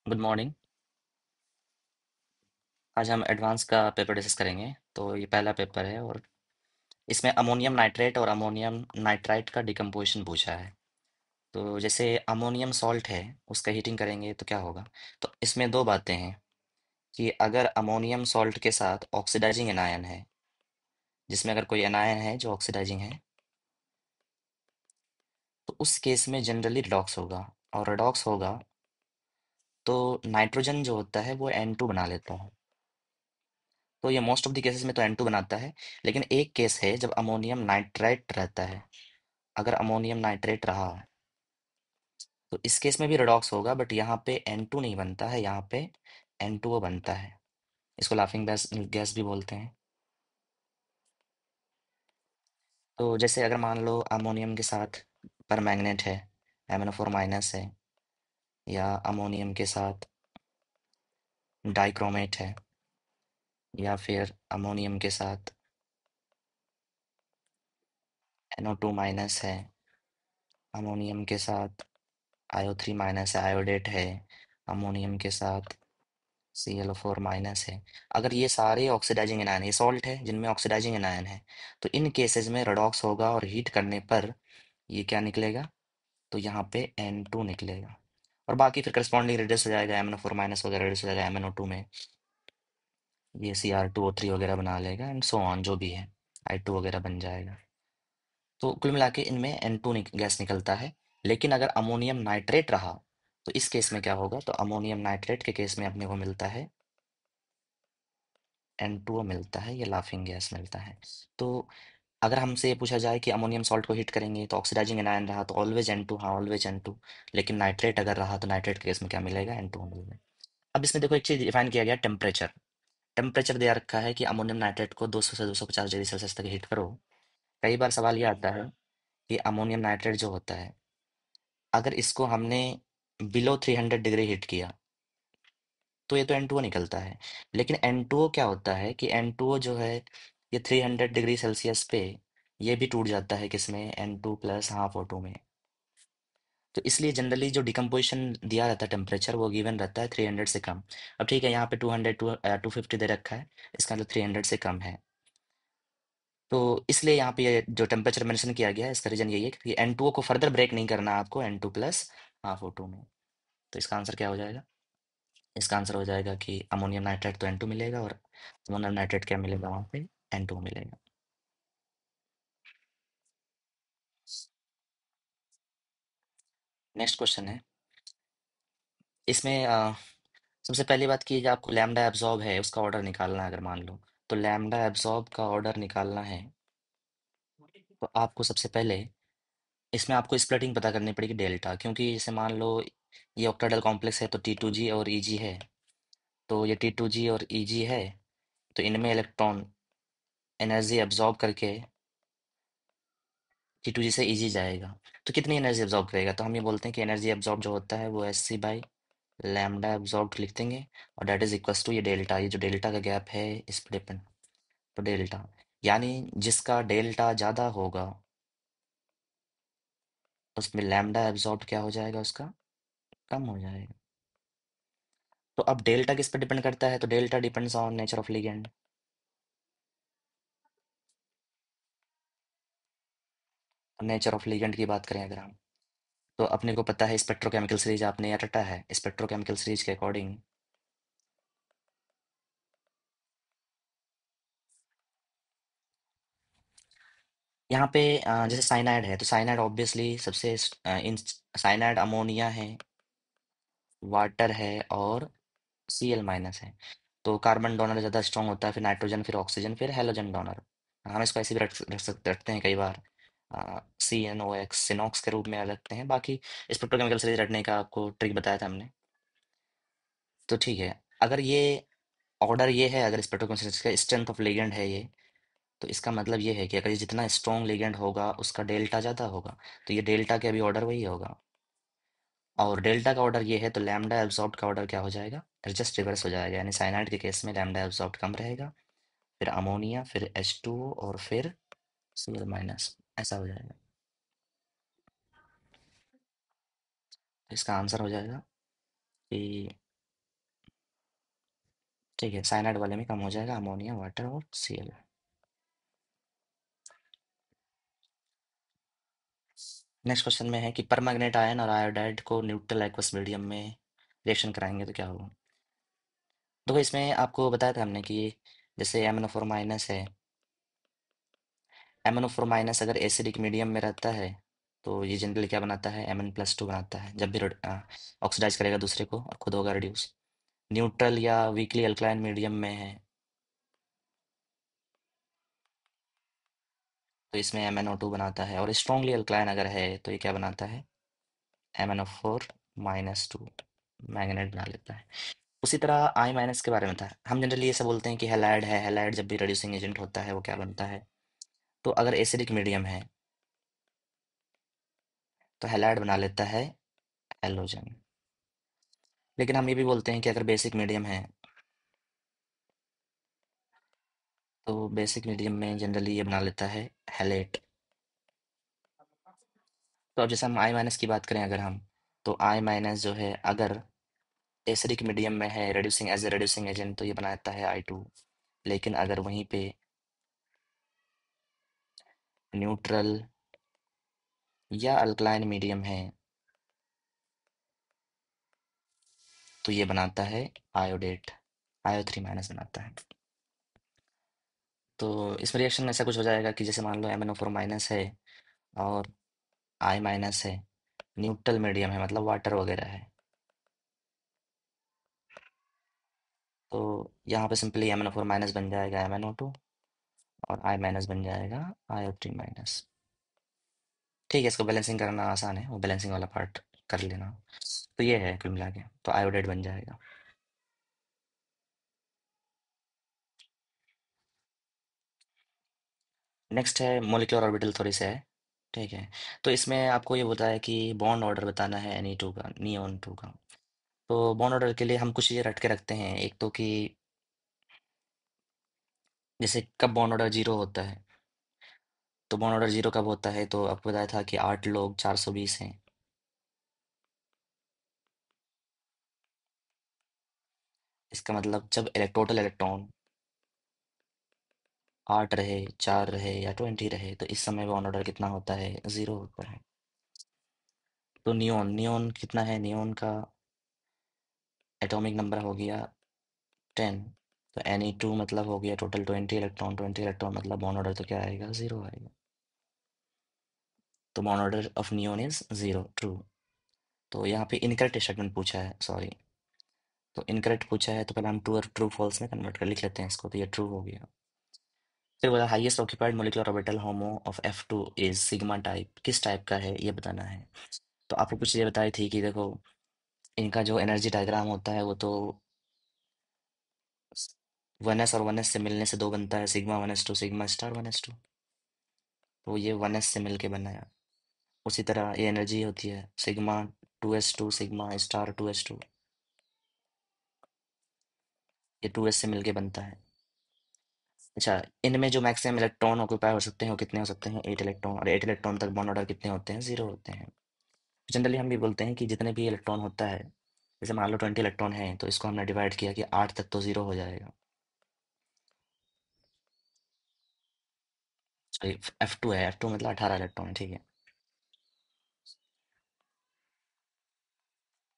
Good morning. आज हम advance का पेपर डिस्कस करेंगे। तो ये पहला पेपर है और इसमें अमोनियम नाइट्रेट और अमोनियम नाइट्राइट का डिकम्पोजिशन पूछा है। तो जैसे अमोनियम सॉल्ट है, उसका हीटिंग करेंगे तो क्या होगा। तो इसमें दो बातें हैं कि अगर अमोनियम सॉल्ट के साथ ऑक्सीडाइजिंग एनायन है, जिसमें अगर कोई एनायन है जो ऑक्सीडाइजिंग है, तो उस केस में जनरली रिडॉक्स होगा। और रिडॉक्स होगा तो नाइट्रोजन जो होता है वो N2 बना लेता है। तो ये मोस्ट ऑफ द केसेस में तो N2 बनाता है। लेकिन एक केस है जब अमोनियम नाइट्राइट रहता है। अगर अमोनियम नाइट्रेट रहा तो इस केस में भी रिडॉक्स होगा, बट यहाँ पे N2 नहीं बनता है, यहाँ पे N2O बनता है। इसको लाफिंग गैस गैस भी बोलते हैं। तो जैसे अगर मान लो अमोनियम के साथ परमैंगनेट है, MnO4 माइनस है, या अमोनियम के साथ डाइक्रोमेट है, या फिर अमोनियम के साथ NO2 माइनस है, अमोनियम के साथ IO3 माइनस है, आयोडेट है, अमोनियम के साथ ClO4 माइनस है। अगर ये सारे ऑक्सीडाइजिंग एनायन, ये सॉल्ट है जिनमें ऑक्सीडाइजिंग एनायन है, तो इन केसेस में रेडॉक्स होगा और हीट करने पर ये क्या निकलेगा, तो यहाँ पे N2 निकलेगा। और बाकी फिर करस्पॉन्डिंग रिड्यूस हो जाएगा, MnO4 माइनस वगैरह रिड्यूस हो जाएगा MnO2 में, ये Cr2O3 वगैरह बना लेगा एंड सो ऑन, जो भी है I2 वगैरह बन जाएगा। तो कुल मिला के इनमें N2 गैस निकलता है। लेकिन अगर अमोनियम नाइट्रेट रहा तो इस केस में क्या होगा, तो अमोनियम नाइट्रेट के केस में अपने को मिलता है N2O मिलता है, या लाफिंग गैस मिलता है। तो अगर हमसे ये पूछा जाए कि अमोनियम सॉल्ट को हीट करेंगे तो ऑक्सीडाइजिंग एनायन रहा तो ऑलवेज N2, हाँ ऑलवेज N2। लेकिन नाइट्रेट अगर रहा तो नाइट्रेट के केस में क्या मिलेगा, N2 मिलेगा। अब इसमें देखो एक चीज डिफाइन किया गया, टेम्परेचर। टेम्परेचर दिया रखा है कि अमोनियम नाइट्रेट को 200 से 250 डिग्री सेल्सियस तक हीट करो। कई बार सवाल ये आता है कि अमोनियम नाइट्रेट जो होता है, अगर इसको हमने बिलो 300 डिग्री हीट किया तो ये तो N2O निकलता है। लेकिन N2O क्या होता है कि N2O जो है, ये 300 डिग्री सेल्सियस पे ये भी टूट जाता है, किसमें, N2 प्लस हाफ O2 में। तो इसलिए जनरली जो डिकम्पोजिशन दिया रहता है टेम्परेचर, वो गिवन रहता है 300 से कम। अब ठीक है, यहाँ पे 250 दे रखा है, इसका मतलब 300 से कम है। तो इसलिए यहाँ पे ये जो टेम्परेचर मेंशन किया गया है, इसका रीजन यही है कि N2O को फर्दर ब्रेक नहीं करना है आपको N2 प्लस हाफ O2 में। तो इसका आंसर क्या हो जाएगा, इसका आंसर हो जाएगा कि अमोनियम नाइट्रेट तो N2 मिलेगा, और अमोनियम नाइट्रेट क्या मिलेगा वहाँ पे, N2 मिलेगा। नेक्स्ट क्वेश्चन है। इसमें सबसे पहली बात की, जो आपको लैम्डा एब्जॉर्ब है उसका ऑर्डर निकालना है, अगर मान लो तो लैम्डा एब्जॉर्ब का ऑर्डर निकालना है, तो आपको सबसे पहले इसमें आपको स्प्लिटिंग पता करनी पड़ेगी डेल्टा, क्योंकि जैसे मान लो ये ऑक्टाइडल कॉम्प्लेक्स है तो T2G और EG है। तो ये T2G और EG है, तो इनमें इलेक्ट्रॉन एनर्जी एब्जॉर्ब करके T2G से EG जाएगा। तो कितनी एनर्जी एब्जॉर्ब करेगा, तो हम ये बोलते हैं कि एनर्जी एब्जॉर्ब जो होता है वो SC बाई लैम्डा एब्जॉर्ब लिख देंगे। और डेट इज इक्वल्स टू ये डेल्टा, ये जो डेल्टा का गैप है इस पर डिपेंड। तो डेल्टा यानी जिसका डेल्टा ज़्यादा होगा उसमें लैम्डा एब्जॉर्ब क्या हो जाएगा, उसका कम हो जाएगा। तो अब डेल्टा किस पर डिपेंड करता है, तो delta depends on nature of ligand. Nature of ligand की बात करें अगर हम, तो अपने को पता है स्पेक्ट्रोकेमिकल सीरीज, आपने या रटा है स्पेक्ट्रोकेमिकल सीरीज के अकॉर्डिंग। यहाँ पे जैसे साइनाइड है, तो साइनाइड ऑब्वियसली सबसे इन साइनाइड अमोनिया है, वाटर है, और Cl माइनस है। तो कार्बन डोनर ज़्यादा स्ट्रॉन्ग होता है, फिर नाइट्रोजन, फिर ऑक्सीजन, फिर हेलोजन डोनर। हम इसको ऐसे भी रखते हैं कई बार, CNOX सिनॉक्स के रूप में रखते हैं। बाकी स्पेक्ट्रोकेमिकल सीरीज रटने का आपको ट्रिक बताया था हमने। तो ठीक है, अगर ये ऑर्डर ये है, अगर स्पेक्ट्रोकेमिकल सीरीज का स्ट्रेंथ ऑफ लिगेंड है ये, तो इसका मतलब ये है कि अगर ये जितना स्ट्रॉन्ग लिगेंड होगा उसका डेल्टा ज़्यादा होगा। तो ये डेल्टा के अभी ऑर्डर वही होगा। और डेल्टा का ऑर्डर ये है, तो लैम्डा एब्सॉर्ब्ड का ऑर्डर क्या हो जाएगा, जस्ट रिवर्स हो जाएगा। यानी साइनाइड के केस में लैम्डा एब्सॉर्ब्ड कम रहेगा, फिर अमोनिया, फिर H2O, और फिर Cl माइनस, ऐसा हो जाएगा। तो इसका आंसर हो जाएगा कि ठीक है, साइनाइड वाले में कम हो जाएगा अमोनिया, वाटर और Cl। नेक्स्ट क्वेश्चन में है कि परमैंगनेट आयन और आयोडाइड को न्यूट्रल एक्वस मीडियम में रिएक्शन कराएंगे तो क्या होगा। देखो इसमें आपको बताया था हमने कि जैसे MnO4 माइनस है, MnO4 माइनस अगर एसिडिक मीडियम में रहता है तो ये जनरली क्या बनाता है, Mn+2 बनाता है जब भी ऑक्सीडाइज करेगा दूसरे को और खुद होगा रिड्यूस। न्यूट्रल या वीकली अल्कलाइन मीडियम में है तो इसमें MnO2 बनाता है, और स्ट्रॉन्गली अल्कलाइन अगर है तो ये क्या बनाता है, MnO4-2 मैग्नेट बना लेता है। उसी तरह आई माइनस के बारे में था, हम जनरली ये सब बोलते हैं कि हैलाइड है, हैलाइड जब भी रिड्यूसिंग एजेंट होता है वो क्या बनता है, तो अगर एसिडिक मीडियम है तो हैलाइड बना लेता है हेलोजन। लेकिन हम ये भी बोलते हैं कि अगर बेसिक मीडियम है तो बेसिक मीडियम में जनरली ये बना लेता है हैलेट। तो अब जैसे हम आई माइनस की बात करें अगर हम, तो आई माइनस जो है अगर एसिडिक मीडियम में है reducing as a reducing agent तो ये बनाता है I2। लेकिन अगर वहीं पे न्यूट्रल या अल्कलाइन मीडियम है तो ये बनाता है आयोडेट, IO3 माइनस बनाता है। तो इसमें रिएक्शन ऐसा कुछ हो जाएगा कि जैसे मान लो MnO4 माइनस है और I माइनस है, न्यूट्रल मीडियम है मतलब वाटर वगैरह है, तो यहाँ पे सिंपली MnO4 माइनस बन जाएगा MnO2 और I माइनस बन जाएगा IO3 माइनस। ठीक है, इसको बैलेंसिंग करना आसान है, वो बैलेंसिंग वाला पार्ट कर लेना। तो ये है कुल मिला के, तो आयोडेट बन जाएगा। नेक्स्ट है मोलिकुलर ऑर्बिटल थ्योरी से है। ठीक है, तो इसमें आपको ये होता है कि बॉन्ड ऑर्डर बताना है Ne2 का, नियोन 2 का। तो बॉन्ड ऑर्डर के लिए हम कुछ चीज़ें रट के रखते हैं, एक तो कि जैसे कब बॉन्ड ऑर्डर जीरो होता है, तो बॉन्ड ऑर्डर जीरो कब होता है, तो आपको बताया था कि 8 लोग 420 हैं। इसका मतलब जब टोटल इलेक्ट्रॉन 8 रहे, 4 रहे या 20 रहे तो इस समय बॉन्ड ऑर्डर कितना होता है, जीरो होता है। तो नियोन नियोन कितना है, नियोन का एटॉमिक नंबर हो गया 10। तो Ne2 मतलब हो गया टोटल 20 इलेक्ट्रॉन, 20 इलेक्ट्रॉन मतलब बॉन्ड ऑर्डर तो क्या आएगा, जीरो आएगा। तो bond order of neon is zero, true. तो यहाँ पे इनकरेक्ट स्टेटमेंट पूछा है, सॉरी, तो इनकरेक्ट पूछा है तो पहले हम ट्रू और ट्रू फॉल्स में कन्वर्ट कर लिख लेते हैं इसको, तो ये ट्रू हो गया। फिर बोला highest occupied molecular orbital homo of F2 is sigma type, किस टाइप का है ये बताना है। तो आपको कुछ ये बताई थी कि देखो इनका जो एनर्जी डायग्राम होता है वो तो 1s और 1s से मिलने से दो बनता है, sigma 1s2 sigma star 1s2। तो ये 1s से मिल के बनाया। उसी तरह ये एनर्जी होती है sigma 2s2 sigma star 2s2, ये 2s से मिलके बनता है। अच्छा, इनमें जो मैक्सिमम इलेक्ट्रॉन ऑक्यूपाई हो सकते हैं वो कितने हो सकते हैं, 8 इलेक्ट्रॉन, और 8 इलेक्ट्रॉन तक बॉन्ड ऑर्डर कितने होते हैं, जीरो होते हैं। जनरली हम भी बोलते हैं कि जितने भी इलेक्ट्रॉन होता है, जैसे मान लो 20 इलेक्ट्रॉन है तो इसको हमने डिवाइड किया कि 8 तक तो जीरो हो जाएगा। सॉरी, F2 है, F2 मतलब 18 इलेक्ट्रॉन है, ठीक है।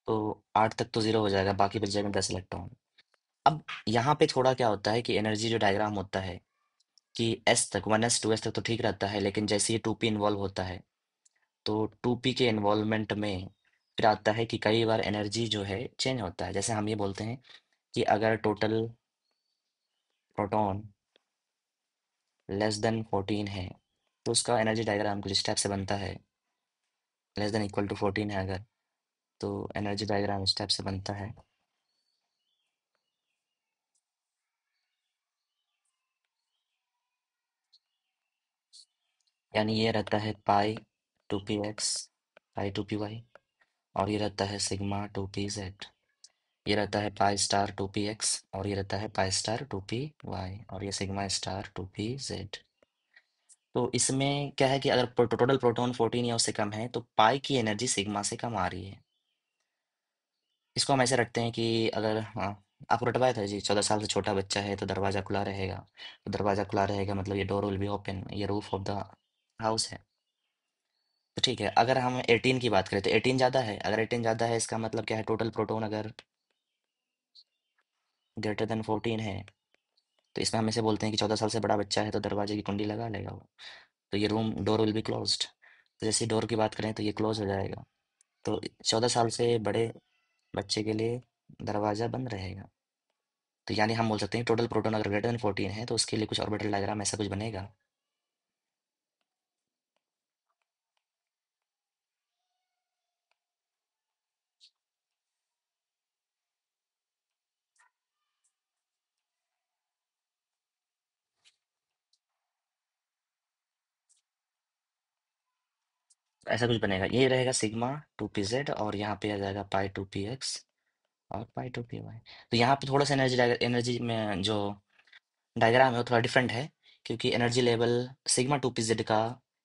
तो 8 तक तो जीरो हो जाएगा, बाकी बच जाएगा 10 इलेक्ट्रॉन। अब यहाँ पे थोड़ा क्या होता है कि एनर्जी जो डायग्राम होता है कि एस तक 1s 2s तक तो ठीक रहता है, लेकिन जैसे ही 2p इन्वॉल्व होता है तो 2p के इन्वॉल्वमेंट में फिर आता है कि कई बार एनर्जी जो है चेंज होता है। जैसे हम ये बोलते हैं कि अगर टोटल प्रोटॉन लेस देन 14 है तो उसका एनर्जी डायग्राम कुछ स्टेप से बनता है, लेस देन इक्वल टू 14 है अगर, तो एनर्जी डायग्राम स्टेप से बनता है। यानी ये रहता है पाई 2p x, पाई 2p y, और ये रहता है सिग्मा 2p z। ये रहता है पाई स्टार 2p x, और ये रहता है पाई स्टार 2p y, और ये सिग्मा स्टार 2p z। तो इसमें क्या है कि अगर टोटल प्रोटॉन 14 या उससे कम है तो पाई की एनर्जी सिग्मा से कम आ रही है। इसको हम ऐसे रखते हैं कि अगर, हाँ, आपको रटवाया था जी, 14 साल से छोटा बच्चा है तो दरवाजा खुला रहेगा। तो दरवाजा खुला रहेगा मतलब ये डोर विल बी ओपन, ये रूफ ऑफ द हाउस है। तो ठीक है, अगर हम 18 की बात करें तो 18 ज़्यादा है। अगर 18 ज़्यादा है इसका मतलब क्या है, टोटल प्रोटोन अगर ग्रेटर देन 14 है तो इसमें हम इसे बोलते हैं कि 14 साल से बड़ा बच्चा है तो दरवाजे की कुंडी लगा लेगा वो। तो ये room door will be closed. तो जैसे डोर की बात करें तो ये क्लोज हो जाएगा। तो 14 साल से बड़े बच्चे के लिए दरवाज़ा बंद रहेगा। तो यानी हम बोल सकते हैं टोटल प्रोटॉन अगर ग्रेटर देन 14 है तो उसके लिए कुछ ऑर्बिटल डायग्राम ऐसा कुछ बनेगा। ऐसा कुछ बनेगा, ये रहेगा सिग्मा 2 pz और यहाँ पे आ जाएगा पाई 2 px और पाई 2 py। तो यहाँ पे थोड़ा सा एनर्जी में जो डायग्राम है वो थोड़ा डिफरेंट है, क्योंकि एनर्जी लेवल सिग्मा 2 pz का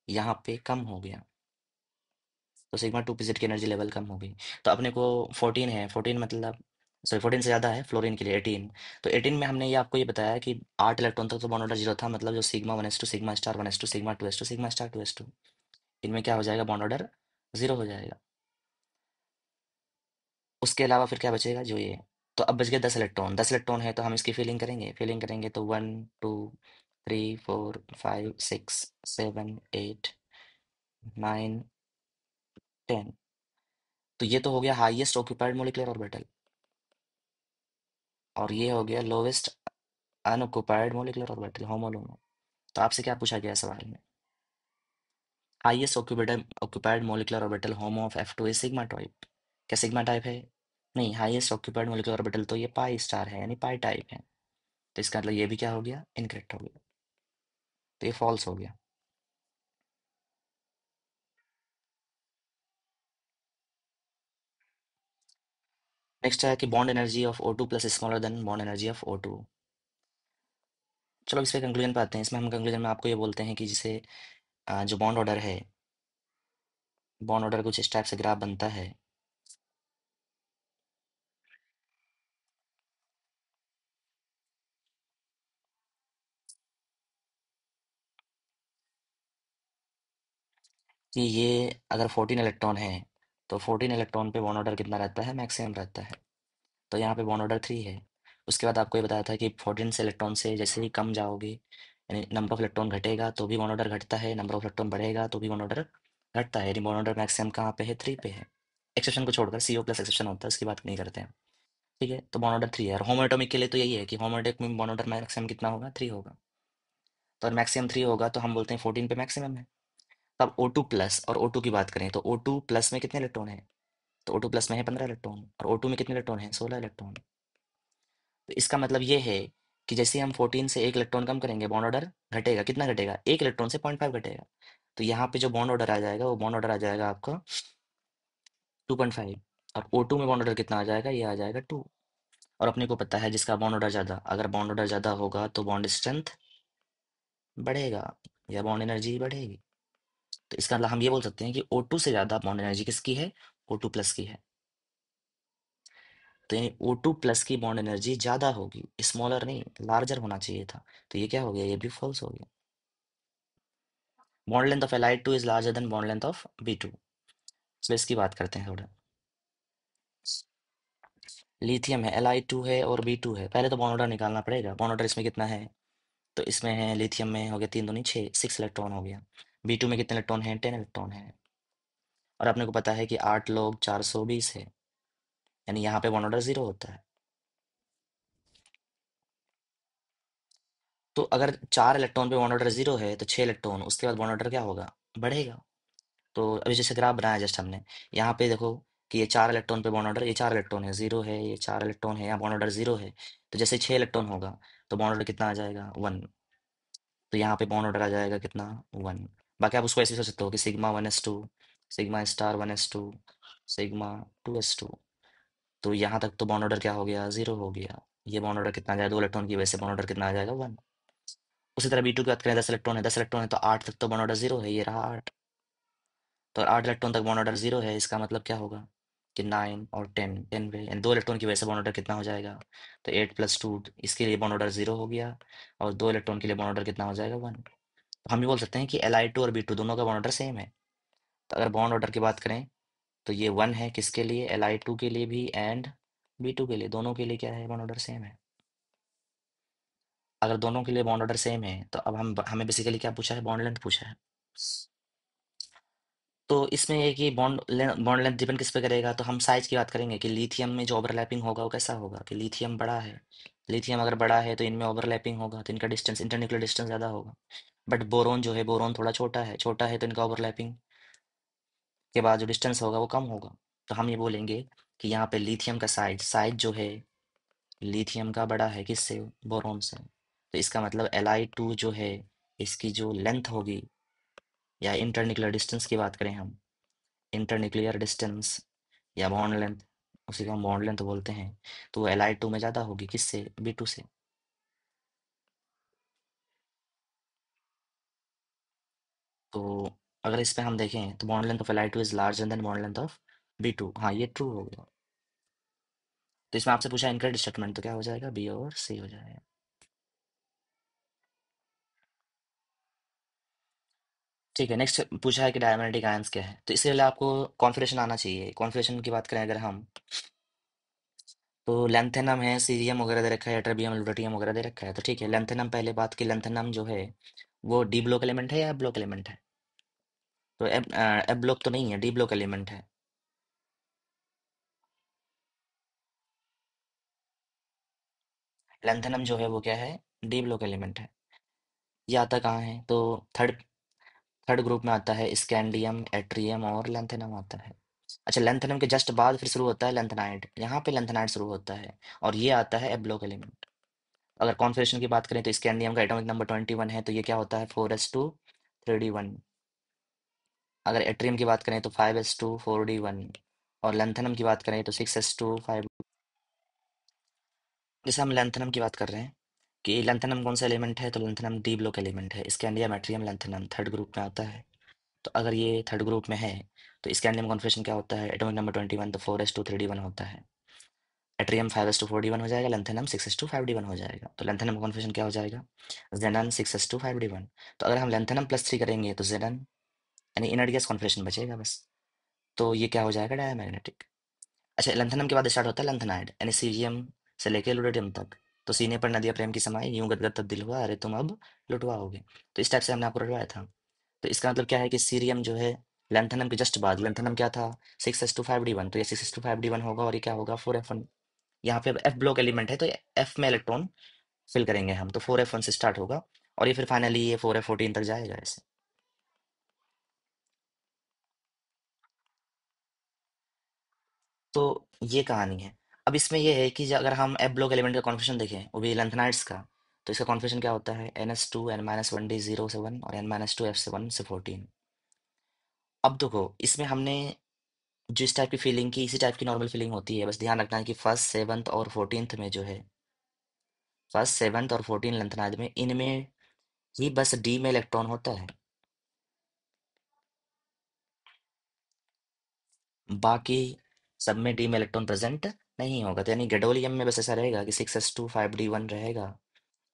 यहाँ पे कम हो गया। तो सिग्मा 2 pz की एनर्जी लेवल कम हो गई। तो अपने को 14 है, 14 मतलब सॉरी 14 से ज़्यादा है फ्लोरीन के लिए 18। तो 18 में हमने ये आपको ये बताया कि 8 इलेक्ट्रॉन तक तो बॉन्ड ऑर्डर 0 था, मतलब जो sigma 1s2 sigma star 1s2 sigma 2s2 sigma star 2s2, इनमें क्या हो जाएगा, बॉन्ड ऑर्डर 0 हो जाएगा। उसके अलावा फिर क्या बचेगा, जो ये, तो अब बच गए 10 इलेक्ट्रॉन। 10 इलेक्ट्रॉन है तो हम इसकी फिलिंग करेंगे तो 1 2 3 4 5 6 7 8 9 10। तो ये तो हो गया हाईएस्ट ऑक्यूपाइड मोलिकुलर ऑर्बिटल, और ये हो गया लोवेस्ट अनऑक्युपाइड मोलिकुलर ऑर्बिटल होमोलोनो। तो आपसे क्या पूछा गया है सवाल में, highest occupied molecular orbital homo of F2 is sigma type. क्या सिग्मा टाइप है? नहीं, हाईएस्ट ऑक्यूपाइड मोलिकुलर ऑर्बिटल तो ये पाई स्टार है, यानी पाई टाइप है। तो इसका मतलब ये भी क्या हो गया, इनकरेक्ट हो गया। तो ये फॉल्स हो गया। नेक्स्ट है कि bond energy of O2 plus smaller than bond energy of O2। चलो इस पे कंक्लूजन पे आते हैं। इसमें हम कंक्लूजन में आपको ये बोलते हैं कि जिसे जो बॉन्ड ऑर्डर है, बॉन्ड ऑर्डर कुछ इस टाइप से ग्राफ बनता है कि ये अगर 14 इलेक्ट्रॉन है तो 14 इलेक्ट्रॉन पे बॉन्ड ऑर्डर कितना रहता है, मैक्सिमम रहता है। तो यहाँ पे बॉन्ड ऑर्डर 3 है। उसके बाद आपको ये बताया था कि 14 से इलेक्ट्रॉन से जैसे ही कम जाओगे, यानी नंबर ऑफ इलेक्ट्रॉन घटेगा तो भी बॉन्ड ऑर्डर घटता है, नंबर ऑफ इलेक्ट्रॉन बढ़ेगा तो भी बॉन्ड ऑर्डर घटता है, यानी बॉन्ड ऑर्डर मैक्सिमम कहाँ पे है, 3 पे है। एक्सेप्शन को छोड़कर, CO प्लस एक्सेप्शन होता है, उसकी बात नहीं करते हैं। ठीक है, तो बॉन्ड ऑर्डर 3 है। और होमो एटॉमिक के लिए तो यही है कि होमो एटॉमिक में बॉन्ड ऑर्डर मैक्सिमम कितना होगा, 3 होगा। तो अगर मैक्सिमम 3 होगा तो हम बोलते हैं 14 पे मैक्सिमम है। तब O2 प्लस और O2 की बात करें तो O2 प्लस में कितने इलेक्ट्रॉन है, तो O2 प्लस में है 15 इलेक्ट्रॉन, और O2 में कितने इलेक्ट्रॉन है, 16 इलेक्ट्रॉन। तो इसका मतलब ये है कि जैसे हम 14 से 1 इलेक्ट्रॉन कम करेंगे बॉन्ड ऑर्डर घटेगा, कितना घटेगा, 1 इलेक्ट्रॉन से 0.5 घटेगा। तो यहाँ पे जो बॉन्ड ऑर्डर आ जाएगा वो बॉन्ड ऑर्डर आ जाएगा आपका 2.5। और O2 में बॉन्ड ऑर्डर कितना आ जाएगा, ये आ जाएगा 2। और अपने को पता है जिसका बॉन्ड ऑर्डर ज़्यादा, अगर बॉन्ड ऑर्डर ज़्यादा होगा तो बॉन्ड स्ट्रेंथ बढ़ेगा या बॉन्ड एनर्जी बढ़ेगी। तो इसका मतलब हम ये बोल सकते हैं कि O2 से ज़्यादा बॉन्ड एनर्जी किसकी है, O2 प्लस की है। तो यानी O2 प्लस की बॉन्ड एनर्जी ज़्यादा होगी, स्मॉलर नहीं, लार्जर होना चाहिए था। तो ये क्या हो गया, ये भी फॉल्स हो गया। Bond length of Li2 is larger than bond length of B2। चलो इसकी बात करते हैं थोड़ा। लिथियम है, Li2 है और B2 है। पहले तो बॉन्ड ऑर्डर निकालना पड़ेगा। बॉन्ड ऑर्डर इसमें कितना है, तो इसमें है लिथियम में हो गया 3 दूनी 6, 6 इलेक्ट्रॉन हो गया। B2 में कितने इलेक्ट्रॉन हैं, 10 इलेक्ट्रॉन है। और अपने को पता है कि 8 लोग 420 है, यानी यहाँ पे बॉन्ड ऑर्डर 0 होता है। तो अगर 4 इलेक्ट्रॉन पे बॉन्ड ऑर्डर 0 है तो 6 इलेक्ट्रॉन उसके बाद बॉन्ड ऑर्डर क्या होगा, बढ़ेगा। तो अभी जैसे ग्राफ बनाया जस्ट हमने, यहाँ पे देखो कि ये 4 इलेक्ट्रॉन पे बॉन्ड ऑर्डर, ये 4 इलेक्ट्रॉन है, 0 है, ये 4 इलेक्ट्रॉन है, यहाँ बॉन्ड ऑर्डर 0 है। तो जैसे 6 इलेक्ट्रॉन होगा तो बॉन्ड ऑर्डर कितना आ जाएगा, 1। तो यहाँ पे बॉन्ड ऑर्डर आ जाएगा कितना, 1। बाकी आप उसको ऐसे सोच सकते हो कि sigma 1s2 sigma star 1s2 sigma 2s2। तो यहाँ तक तो बॉन्ड ऑर्डर क्या हो गया, 0 हो गया। ये बॉन्ड ऑर्डर कितना आ जाएगा, 2 इलेक्ट्रॉन की वजह से बॉन्ड ऑर्डर कितना आ जाएगा, 1। उसी तरह B2 की बात करें, 10 इलेक्ट्रॉन है, 10 इलेक्ट्रॉन है तो 8 तक तो बॉन्ड ऑर्डर 0 है, ये रहा 8। तो 8 इलेक्ट्रॉन तक बॉन्ड ऑर्डर 0 है, इसका मतलब क्या होगा, कि 9 और 10 पे यानी 2 इलेक्ट्रॉन की वजह से बॉन्ड ऑर्डर कितना हो जाएगा? तो 8+2, इसके लिए बॉन्ड ऑर्डर 0 हो गया, और 2 इलेक्ट्रॉन के लिए बॉन्ड ऑर्डर कितना हो जाएगा? 1। तो हम ये बोल सकते हैं कि Li2 और B2 दोनों का बॉन्ड ऑर्डर सेम है। तो अगर बॉन्ड ऑर्डर की बात करें तो ये 1 है किसके लिए? Li2 के लिए भी एंड B2 के लिए, दोनों के लिए क्या है? बॉन्ड ऑर्डर सेम है। अगर दोनों के लिए बॉन्ड ऑर्डर सेम है तो अब हमें बेसिकली क्या पूछा है? बॉन्ड लेंथ पूछा है। तो इसमें ये है कि बॉन्ड लेंथ डिपेंड किस पे करेगा? तो हम साइज की बात करेंगे कि लिथियम में जो ओवरलैपिंग होगा वो कैसा होगा, कि लिथियम बड़ा है। लिथियम अगर बड़ा है तो इनमें ओवरलैपिंग होगा, तो इनका डिस्टेंस, इंटरन्यूक्लियर डिस्टेंस ज़्यादा होगा। बट बोरोन जो है, बोरोन थोड़ा छोटा है तो इनका ओवरलैपिंग के बाद जो डिस्टेंस होगा वो कम होगा। तो हम ये बोलेंगे कि यहाँ पे लिथियम का साइज साइज जो है, लिथियम का बड़ा है किससे? बोरोन से। तो इसका मतलब Li2 जो है, इसकी जो लेंथ होगी, या इंटरन्यूक्लियर डिस्टेंस की बात करें हम, इंटरन्यूक्लियर डिस्टेंस या बॉन्ड लेंथ, उसी को हम बॉन्ड लेंथ बोलते हैं, तो वो Li2 में ज़्यादा होगी किससे? B2 से। तो अगर इस पे हम देखें तो bond length of Li2 is larger than bond length of B2। हाँ, ये ट्रू हो गया। तो इसमें आपसे पूछा इनकरेक्ट स्टेटमेंट, तो क्या हो जाएगा? बी और सी हो जाएगा। ठीक है, नेक्स्ट पूछा है कि डायमैग्नेटिक आयंस क्या है, तो इसके लिए आपको कॉन्फ़िगरेशन आना चाहिए। कॉन्फ़िगरेशन की बात करें अगर हम, तो लेंथेनम है, सीरियम वगैरह दे रखा है, यट्रबियम, लुटेटियम वगैरह दे रखा है। तो ठीक है, लेंथेनम, पहले बात की लेंथेनम जो है वो डी ब्लॉक एलिमेंट है या एफ ब्लॉक एलिमेंट है? तो एफ ब्लॉक तो नहीं है, डी ब्लॉक एलिमेंट है। लेंथेनम जो है वो क्या है? डी ब्लॉक एलिमेंट है। ये आता कहाँ है? तो थर्ड थर्ड ग्रुप में आता है, स्कैंडियम, एट्रियम और लेंथेनम आता है। अच्छा, लेंथेनम के जस्ट बाद फिर शुरू होता है लेंथेनाइड, यहाँ पे लेंथेनाइड शुरू होता है, और ये आता है एफ ब्लॉक एलिमेंट। अगर कॉन्फ़िगरेशन की बात करें तो स्कैंडियम का एटॉमिक नंबर 21 है, तो ये क्या होता है? 4s2 3d1। अगर एट्रियम की बात करें तो 5s2 4d1। और लेंथेनम की बात करें तो 6s2 5। जैसे हम लेंथेनम की बात कर रहे हैं कि लेंथेनम कौन सा एलिमेंट है, तो लेंथेनम डी ब्लॉक एलिमेंट है। Scandium, atrium, lanthanum third group में आता है। तो अगर ये थर्ड ग्रुप में है तो स्कैंडियम कॉन्फ़िगरेशन क्या होता है? एटॉमिक नंबर 21, तो 4s2 3d1 होता है। एट्रियम 5s2 4d1 हो जाएगा, लेंथेनम 6s2 5d1 हो जाएगा। तो लेंथेनम कॉन्फ़िगरेशन क्या हो जाएगा? जेनन 6s2 5d1। तो अगर हम लेंथेनम +3 करेंगे तो जेनन, यानी इनर्ट गैस कॉन्फ़िगरेशन बचेगा बस। तो ये क्या हो जाएगा? डायमैग्नेटिक। अच्छा, लंथनम के बाद स्टार्ट होता है लंथनाइड, यानी सीरियम से लेके लुटेटियम तक। तो सीने पर नदियां प्रेम की समाई, यूं गदगद तब दिल हुआ, अरे तुम अब लुटवाओगे। तो इस टाइप से हमने आपको रटवाया था। तो इसका मतलब क्या है कि सीरियम जो है लैंथनम के जस्ट बाद, लैंथनम क्या था? 6s2 5d1, तो ये 6s2 5d1 होगा, और ये क्या होगा? 4f1। यहाँ पे अब एफ ब्लॉक एलिमेंट है तो एफ में इलेक्ट्रॉन फिल करेंगे हम, तो 4f1 से स्टार्ट होगा, और ये फिर फाइनली ये 4f14 तक जाएगा ऐसे। तो ये कहानी है। अब इसमें ये है कि अगर हम एफ ब्लॉक एलिमेंट का कॉन्फिगरेशन देखें, वो भी लेंथनाइड्स का, तो इसका कॉन्फिगरेशन क्या होता है? n2n-1d0 से 1 और n-2f से 1 से 14। अब देखो, इसमें हमने जिस टाइप की फीलिंग की, इसी टाइप की नॉर्मल फीलिंग होती है। बस ध्यान रखना है कि फर्स्ट 7th और 14th में जो है, फर्स्ट 7th और 14 लेंथनाइड में, इनमें ही बस डी में इलेक्ट्रॉन होता है। बाकी सब में डी में इलेक्ट्रॉन प्रेजेंट नहीं होगा। तो यानी गैडोलियम में बस ऐसा रहेगा कि 6s2 5d1 रहेगा,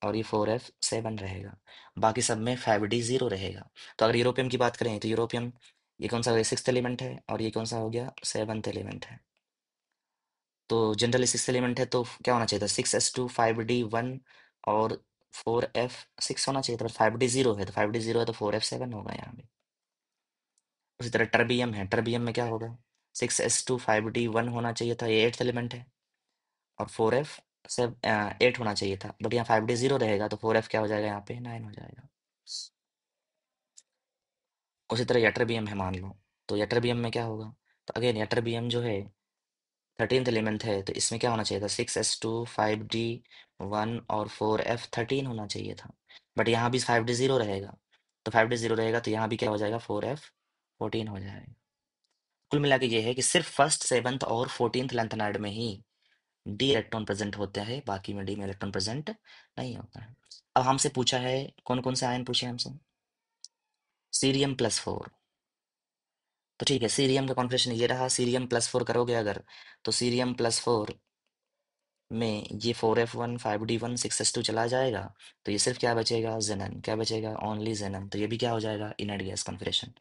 और ये 4f7 रहेगा। बाकी सब में 5d0 रहेगा। तो अगर यूरोपियम की बात करें तो यूरोपियम, ये कौन सा हो गया? 6th एलिमेंट है, और ये कौन सा हो गया? 7th एलिमेंट है। तो जनरली 6th एलिमेंट है तो क्या होना चाहिए था? 6s2 5d1 और 4f6 होना चाहिए था, पर 5d0 है, तो 5d0 है तो 4f7 होगा यहाँ पे। उसी तरह टर्बियम है, टर्बियम में क्या होगा? 6s2 5d1 होना चाहिए था, ये 8th एलिमेंट है, और 4f 8 होना चाहिए था, बट यहाँ 5d0 रहेगा, तो 4f क्या हो जाएगा? यहाँ पे 9 हो जाएगा। उसी तरह यट्रबियम है मान लो, तो यट्रबियम में क्या होगा? तो अगेन यट्रबियम जो है 13th एलिमेंट है, तो इसमें क्या होना चाहिए था? 6s2 5d1 और 4f13 होना चाहिए था, बट यहाँ भी 5d0 रहेगा। तो 5d0 रहेगा तो यहाँ भी क्या हो जाएगा? 4f14 हो जाएगा। कुल मिला के ये है कि सिर्फ फर्स्ट 7th और 14th लेंथनाइड में ही डी इलेक्ट्रॉन प्रेजेंट होते हैं, बाकी में डी में इलेक्ट्रॉन प्रेजेंट नहीं होता है। अब हमसे पूछा है, कौन कौन से आयन पूछे हमसे? सीरियम +4, तो ठीक है, सीरियम का कॉन्फ़िगरेशन ये रहा। सीरियम +4 करोगे अगर, तो सीरियम +4 में ये 4f1 5d1 6s2 चला जाएगा। तो ये सिर्फ क्या बचेगा, जेनन। क्या बचेगा, ओनली जेनन। तो ये भी क्या हो जाएगा, इनर्ट गैस कॉन्फ़िगरेशन।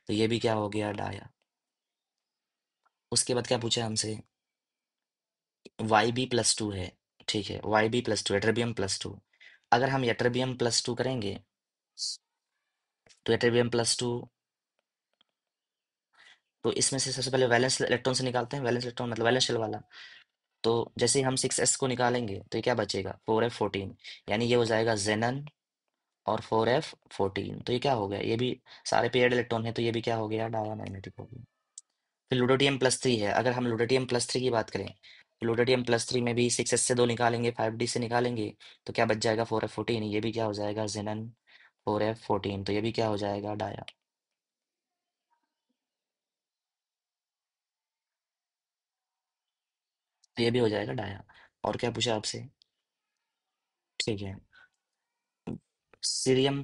तो ये भी क्या हो गया, डाया। उसके बाद क्या पूछा हमसे, YB+2 है। ठीक है, YB+2 यट्रिबियम +2। अगर हम यट्रिबियम +2 करेंगे, तो यट्रिबियम +2, तो इसमें से सबसे पहले वैलेंस इलेक्ट्रॉन से निकालते हैं। वैलेंस इलेक्ट्रॉन मतलब वैलेंस शेल वाला। तो जैसे ही हम 6s को निकालेंगे तो ये क्या बचेगा, 4f14। यानी ये हो जाएगा जेनन और 4f14। तो ये क्या हो गया, ये भी सारे पेयर्ड इलेक्ट्रॉन है, तो ये भी क्या हो गया, डायमैग्नेटिक हो गया। फिर लुडोटियम +3 है। अगर हम लुडोटियम +3 की बात करें, तो लुडोटियम +3 में भी 6s से 2 निकालेंगे, 5d से निकालेंगे, तो क्या बच जाएगा, 4f14। ये भी क्या हो जाएगा, जेनन 4f14। तो ये भी क्या हो जाएगा, डाया। तो ये भी हो जाएगा डाया। और क्या पूछा आपसे, ठीक है, सीरियम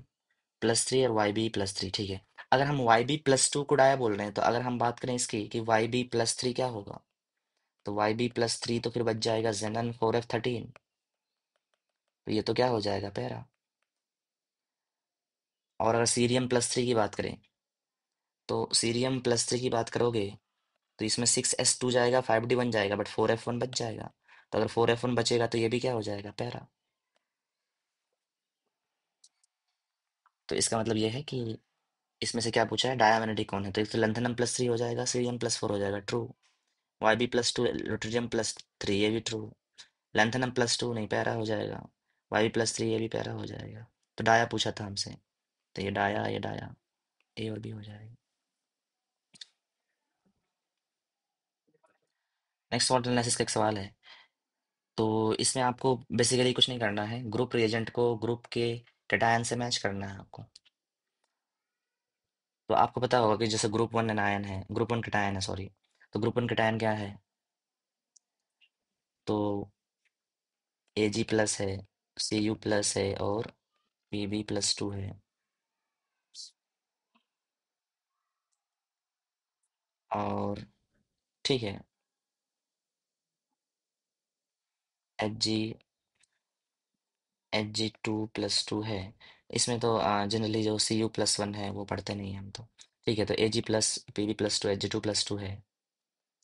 +3 और YB+3। ठीक है, अगर हम YB+2 को डाया बोल रहे हैं, तो अगर हम बात करें इसकी कि YB+3 क्या होगा, तो YB+3 तो फिर बच जाएगा जेनन 4f13। तो ये तो क्या हो जाएगा, पैरा। और अगर सीरियम +3 की बात करें, तो सीरियम +3 की बात करोगे, तो इसमें 6s2 जाएगा, 5d1 जाएगा, बट 4f1 बच जाएगा। तो अगर 4f1 बचेगा तो ये भी क्या हो जाएगा, पैरा। तो इसका मतलब ये है कि इसमें से क्या पूछा है, डायमैग्नेटिक कौन है, तो एक तो लैंथेनम +3 हो जाएगा, सीरियम +4 हो जाएगा, ट्रू। YB+2 ल्यूट्रियम +3, ये भी ट्रू। लैंथेनम +2 नहीं, पैरा हो जाएगा। YB+3 ये भी पैरा हो जाएगा। तो डाया पूछा था हमसे, तो ये डाया, ये डाया, ए और बी हो जाएगा। नेक्स्ट ऑर्डर एनालिसिस का एक सवाल है। तो इसमें आपको बेसिकली कुछ नहीं करना है, ग्रुप रिएजेंट को ग्रुप के कैटायन से मैच करना है आपको। तो आपको पता होगा कि जैसे ग्रुप 1 एनायन है, ग्रुप 1 कैटायन है, सॉरी। तो ग्रुप 1 कैटायन क्या है, तो Ag+ है, Cu+ है और Pb+2 है। और ठीक है, Hg Hg2+2 है। इसमें तो जनरली जो Cu+1 है वो पढ़ते नहीं हैं हम तो। ठीक है, तो Ag+Pb+2 Hg2+2 है।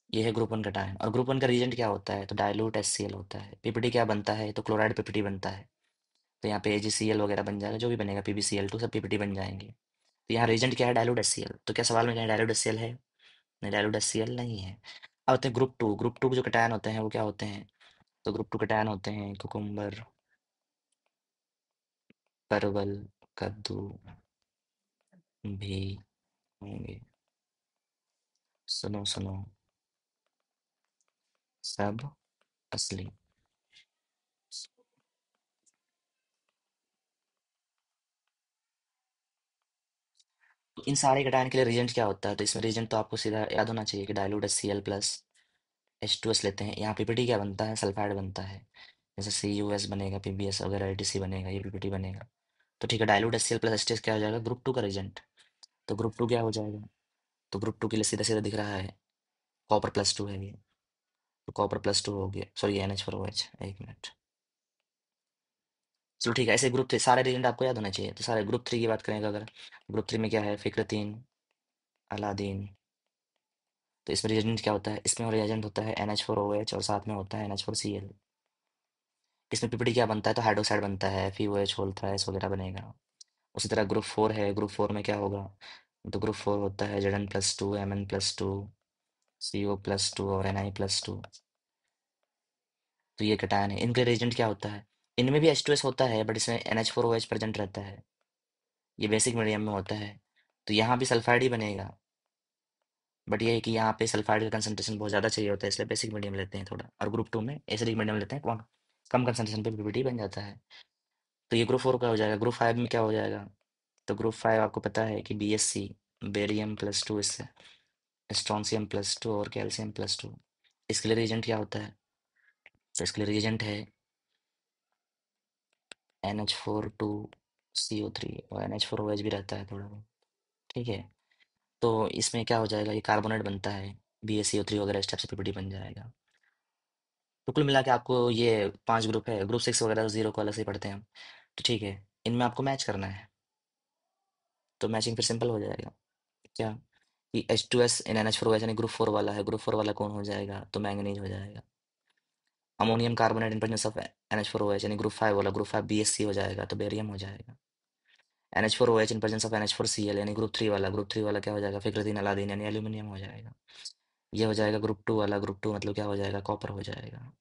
ये है ग्रुप 1 का टाइम। और ग्रुप 1 का रीजेंट क्या होता है, तो डाइल्यूट HCl होता है। पीपीटी क्या बनता है, तो क्लोराइड पीपीटी बनता है। तो यहाँ पे AgCl वगैरह बन जाएगा, जो भी बनेगा, PbCl2 सब पीपीटी बन जाएंगे। तो यहाँ रीजेंट क्या है, डाइल्यूट HCl। तो क्या सवाल में क्या डाइल्यूट HCl है, नहीं, डाइल्यूट HCl नहीं है। अब होते हैं ग्रुप 2। ग्रुप 2 के जो कटायन होते हैं वो क्या होते हैं, तो ग्रुप 2 कटायन होते हैं कुकुम्बर, परवल, कद्दू भी होंगे। सुनो सुनो, सब असली। तो इन सारे कटायन के लिए रीजेंट क्या होता है, तो इसमें रीजेंट तो आपको सीधा याद होना चाहिए कि डाइल्यूट HCl+H2S लेते हैं। यहाँ पीपीटी क्या बनता है, सल्फाइड बनता है। जैसे CuS बनेगा, PbS वगैरह ATC बनेगा, ये पीपीटी बनेगा। तो ठीक है, डाइल्यूट HCl+H2S क्या हो जाएगा, ग्रुप 2 का रीजेंट। तो ग्रुप 2 क्या हो जाएगा, तो ग्रुप 2 के लिए सीधा सीधा दिख रहा है, कॉपर +2 है ये। तो कॉपर +2 हो गया, सॉरी NH4OH, एक मिनट। चलो ठीक है, ऐसे ग्रुप 3 सारे रीजेंट आपको याद होना चाहिए। तो सारे ग्रुप 3 की बात करेंगे अगर, ग्रुप 3 में क्या है, फिक्रतीन, अलादीन। तो इसमें रिएजेंट क्या होता है, इसमें रिएजेंट होता है NH4OH और साथ में होता है NH4Cl। इसमें पीपीटी क्या बनता है, तो हाइड्रोक्साइड बनता है, FeOH होल थ्राइस वगैरह बनेगा। उसी तरह ग्रुप 4 है, ग्रुप 4 में क्या होगा, तो ग्रुप 4 होता है Zn+2, Mn+2, CO+2 और Ni+2। तो ये कैटायन है, इनके रिएजेंट क्या होता है, इनमें भी H2S होता है, बट इसमें NH4OH प्रेजेंट रहता है। ये बेसिक मीडियम में होता है। तो यहाँ भी सल्फाइड ही बनेगा, बट ये है कि यहाँ पे सल्फाइड का कंसंट्रेशन बहुत ज़्यादा चाहिए होता है, इसलिए बेसिक मीडियम लेते हैं थोड़ा। और ग्रुप 2 में एसिडिक मीडियम लेते हैं, कौन कम कंसंट्रेशन पे पीपीटी बन जाता है। तो ये ग्रुप 4 का हो जाएगा। ग्रुप 5 में क्या हो जाएगा, तो ग्रुप 5 आपको पता है कि BSC, बेरियम +2, इससे स्ट्रोंसियम +2 और कैल्शियम +2। इसके लिए रिएजेंट क्या होता है, तो इसके लिए रिएजेंट है NH4 2 CO3 और NH4OH भी रहता है थोड़ा बहुत। ठीक है, तो इसमें क्या हो जाएगा, ये कार्बोनेट बनता है, BaCO3 वगैरह इस टाइप से पीपीटी बन जाएगा। तो कुल मिला के आपको ये 5 ग्रुप है, ग्रुप 6 वगैरह जीरो को अलग से ही पढ़ते हैं हम। तो ठीक है, इनमें आपको मैच करना है, तो मैचिंग फिर सिंपल हो जाएगा। क्या कि H2S इन NH4 यानी ग्रुप 4 वाला है, ग्रुप 4 वाला कौन हो जाएगा, तो मैंगनीज हो जाएगा। Ammonium carbonate in presence of NH4OH यानी ग्रुप 5 वाला, ग्रुप 5 BSC हो जाएगा, तो बेरियम हो जाएगा। NH4OH in presence of NH4Cl यानी ग्रुप 3 वाला, ग्रुप 3 वाला क्या हो जाएगा, फिक्रतीन अलादीन यानी एल्यूमिनियम हो जाएगा। ये हो जाएगा ग्रुप 2 वाला, ग्रुप 2 मतलब क्या हो जाएगा, कॉपर हो जाएगा।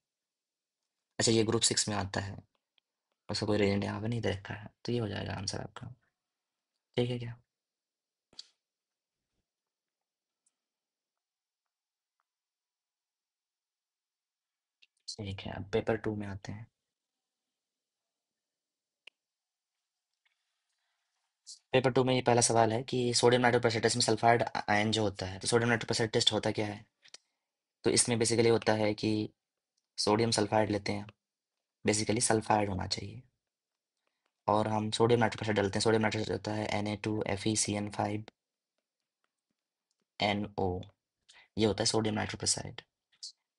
अच्छा, ये ग्रुप 6 में आता है, उसका कोई रेंज यहाँ पे नहीं दे रखा है, तो ये हो जाएगा आंसर आपका। ठीक है क्या? ठीक है, अब पेपर 2 में आते हैं। पेपर 2 में ये पहला सवाल है कि सोडियम नाइट्रोप्रोसेट टेस्ट में सल्फाइड आयन जो होता है, तो सोडियम नाइट्रोप्रोसेट टेस्ट होता क्या है? तो इसमें बेसिकली होता है कि सोडियम सल्फाइड लेते हैं, बेसिकली सल्फाइड होना चाहिए, और हम सोडियम नाइट्रोक्साइड डालते हैं। सोडियम नाइट्रोक्साइड होता है Na2FeCN5NO, ये होता है सोडियम नाइट्रोक्साइड।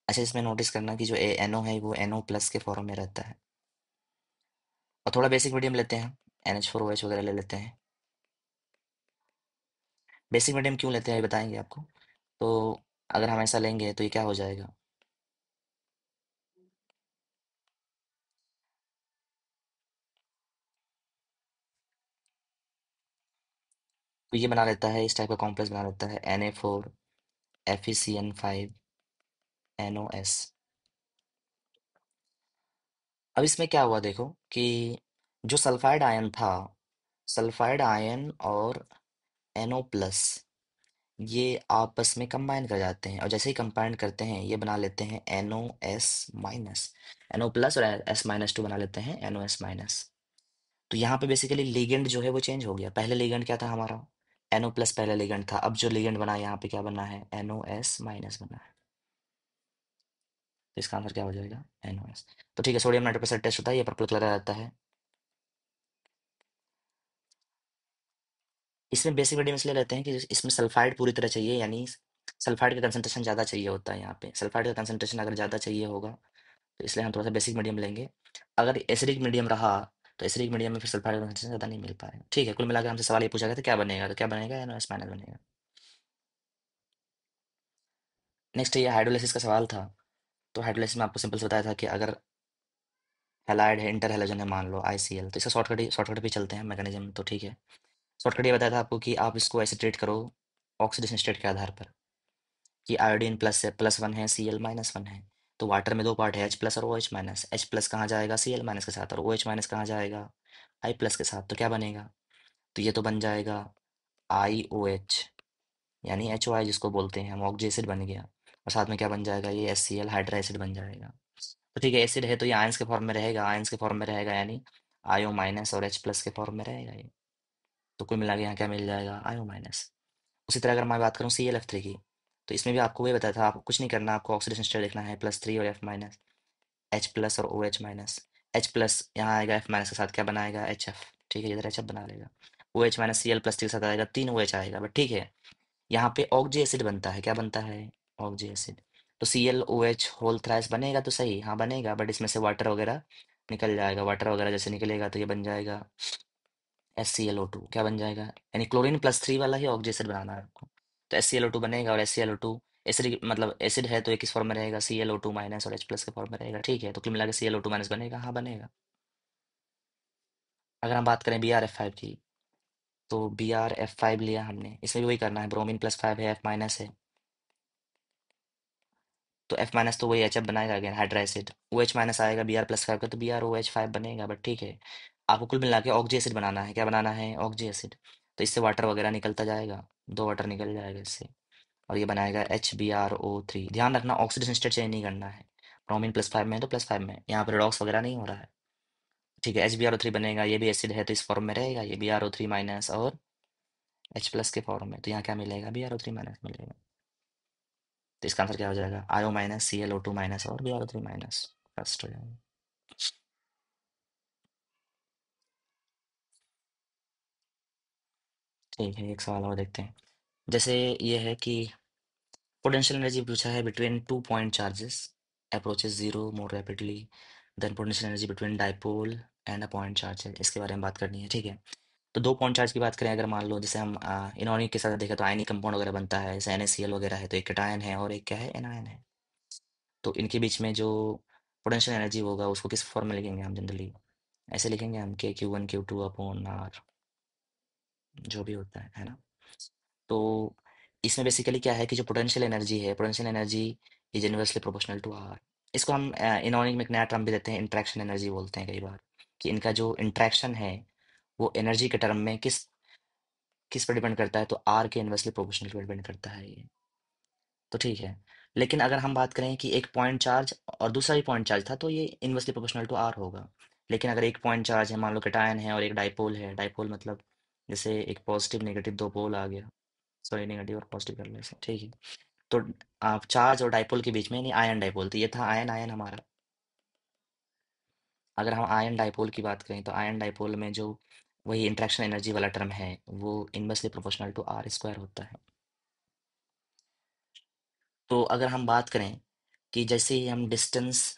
अच्छा, इसमें नोटिस करना कि जो NO है वो NO प्लस के फॉर्म में रहता है। और थोड़ा बेसिक मीडियम लेते हैं, NH4OH वगैरह ले लेते हैं। बेसिक मीडियम क्यों लेते हैं ये बताएंगे आपको। तो अगर हम ऐसा लेंगे तो ये क्या हो जाएगा, तो ये बना लेता है, इस टाइप का कॉम्प्लेक्स बना लेता है Na4FeCN5NOS। अब इसमें क्या हुआ देखो कि जो सल्फाइड आयन था, सल्फाइड आयन और NO प्लस ये आपस में कंबाइन कर जाते हैं, और जैसे ही कंबाइन करते हैं ये बना लेते हैं NOS-, NO प्लस और S-2 बना लेते हैं NOS-। तो यहाँ पे बेसिकली लिगेंड जो है वो चेंज हो गया। पहले लिगेंड क्या था हमारा, NO प्लस पहले लिगेंड था, अब जो लिगेंड बना है यहाँ पे क्या बना है, NOS- बना है। तो इसका आंसर क्या हो जाएगा, NOS। तो ठीक है, सोडियम नाइट्रोक्साइड टेस्ट होता है, ये पर्पल कलर आता है। इसमें बेसिक मीडियम इसलिए रहते हैं कि इसमें सल्फाइड पूरी तरह चाहिए, यानी सल्फाइड का कंसंट्रेशन ज़्यादा चाहिए होता है यहाँ पे। सल्फाइड का कंसंट्रेशन अगर ज़्यादा चाहिए होगा तो इसलिए हम थोड़ा सा बेसिक मीडियम लेंगे। अगर एसिडिक मीडियम रहा तो एसिडिक मीडियम में फिर सल्फाइड का कंसंट्रेशन ज़्यादा नहीं मिल पाएगा। ठीक है, कुल मिलाकर हमसे सवाल ये पूछा गया था क्या बनेगा, तो क्या बनेगा, NOS- बनेगा। नेक्स्ट ये हाइड्रोलिसिस का सवाल था। तो हाइड्रोलिसिस में आपको सिंपल से बताया था कि अगर हैलाइड है, इंटर हैलोजन है, मान लो ICL, तो इसका शॉर्टकट भी चलते हैं मैकेनिज्म, तो ठीक है। शॉर्टकट ये बताया था आपको कि आप इसको ऐसे ट्रीट करो ऑक्सीडेशन स्टेट के आधार पर, कि आयोडीन प्लस है, +1 है, Cl-1 है। तो वाटर में दो पार्ट है, H प्लस और OH-। H प्लस कहाँ जाएगा, Cl- के साथ, और OH- कहाँ जाएगा, I प्लस के साथ। तो क्या बनेगा, तो ये तो बन जाएगा IOH, यानी HOI जिसको बोलते हैं हम, ऑक्जी एसिड बन गया। और साथ में क्या बन जाएगा, ये HCl हाइड्रा एसिड बन जाएगा। तो ठीक है, एसिड है तो ये आयंस के फॉर्म में रहेगा, आयंस के फॉर्म में रहेगा यानी IO- और H प्लस के फॉर्म में रहेगा ये। तो कुल मिला के यहाँ क्या मिल जाएगा, IO-। उसी तरह अगर मैं बात करूँ ClF3 की, तो इसमें भी आपको वही बताया था, आपको कुछ नहीं करना, आपको ऑक्सीडेशन स्टेट लिखना है +3 और F-, H प्लस और OH-। H प्लस यहाँ आएगा, F- के साथ क्या बनाएगा, HF। ठीक है, इधर HF बना लेगा। OH- Cl+ के साथ आएगा, 3 OH आएगा, बट ठीक है। यहाँ पे ऑक्जी एसिड बनता है, क्या बनता है, ऑक्जी एसिड। तो ClOH होल थ्राइस बनेगा तो सही, हाँ बनेगा, बट इसमें से वाटर वगैरह निकल जाएगा। वाटर वगैरह जैसे निकलेगा तो ये बन जाएगा HClO2, क्या बन जाएगा, यानी क्लोरीन +3 वाला ही ऑक्सी एसिड बनाना है आपको। तो HClO2 बनेगा, और HClO2 एसिड मतलब एसिड है तो ये किस फॉर्म में रहेगा, Cl O2- और H प्लस के फॉर्म में रहेगा। ठीक है, तो कुल मिला के Cl O2- बनेगा, हाँ बनेगा। अगर हम बात करें BrF5 की, तो BrF5 लिया हमने, इसमें भी वही करना है, ब्रोमीन +5 है, F- है, तो F- तो वही HF बनाएगा अगेन, हाइड्रा एसिड। OH- आएगा Br+5 का, तो BrOH5 बनेगा, बट ठीक है। आपको कुल मिला के ऑक्जी एसिड बनाना है, क्या बनाना है, ऑक्जी एसिड। तो इससे वाटर वगैरह निकलता जाएगा, 2 वाटर निकल जाएगा इससे, और ये बनाएगा HbRO3। ध्यान रखना ऑक्सीडेशन स्टेट चेंज नहीं करना है, ब्रोमीन +5 में है तो +5 में, यहाँ पर रिडॉक्स वगैरह नहीं हो रहा है। ठीक है, HbRO3 बनेगा, ये भी एसिड है तो इस फॉर्म में रहेगा, ये Br O3- और H प्लस के फॉर्म में, तो यहाँ क्या मिलेगा, Br O3- मिलेगा। तो इसका आंसर क्या हो जाएगा, IO- Cl O2- और Br O3- फर्स्ट हो जाएगा। ठीक है, एक सवाल और देखते हैं। जैसे ये है कि पोटेंशियल एनर्जी पूछा है between two point charges approaches zero more rapidly than potential energy between dipole and a point charge है, इसके बारे में बात करनी है, ठीक है। तो दो पॉइंट चार्ज की बात करें, अगर मान लो जैसे हम इनऑर्गेनिक के साथ देखें तो आयनिक कंपाउंड वगैरह बनता है, जैसे NaCl वगैरह है, तो एक कैटायन है और एक क्या है, एनायन है। तो इनके बीच में जो पोटेंशियल एनर्जी होगा उसको किस फॉर्म में लिखेंगे हम जनरली, ऐसे लिखेंगे हम K Q1 Q2 upon are, जो भी होता है ना। तो इसमें बेसिकली क्या है कि जो पोटेंशियल एनर्जी है, potential energy is inversely proportional to R. इसको हम इनऑर्गेनिक में एक नया टर्म भी देते हैं, इंट्रैक्शन एनर्जी बोलते हैं कई बार, कि इनका जो इंट्रैक्शन है वो एनर्जी के टर्म में किस किस पर डिपेंड करता है, तो आर के इनवर्सली प्रोपोर्शनल पर डिपेंड करता है ये। तो ठीक है, लेकिन अगर हम बात करें कि एक पॉइंट चार्ज और दूसरा भी पॉइंट चार्ज था तो ये इनवर्सली प्रोपोर्शनल टू आर होगा। लेकिन अगर एक पॉइंट चार्ज है, मान लो कैटायन है और एक डाइपोल है, डाइपोल मतलब जैसे एक पॉजिटिव नेगेटिव दो पोल आ गया, सॉरी नेगेटिव और पॉजिटिव कर ले इसे, ठीक है। तो आप चार्ज और डाइपोल के बीच में नहीं, आयन डाइपोल, तो ये था आयन आयन हमारा। अगर हम आयन डाइपोल की बात करें तो आयन डाइपोल में जो वही इंट्रैक्शन एनर्जी वाला टर्म है वो inversely proportional to R square होता है। तो अगर हम बात करें कि जैसे ही हम डिस्टेंस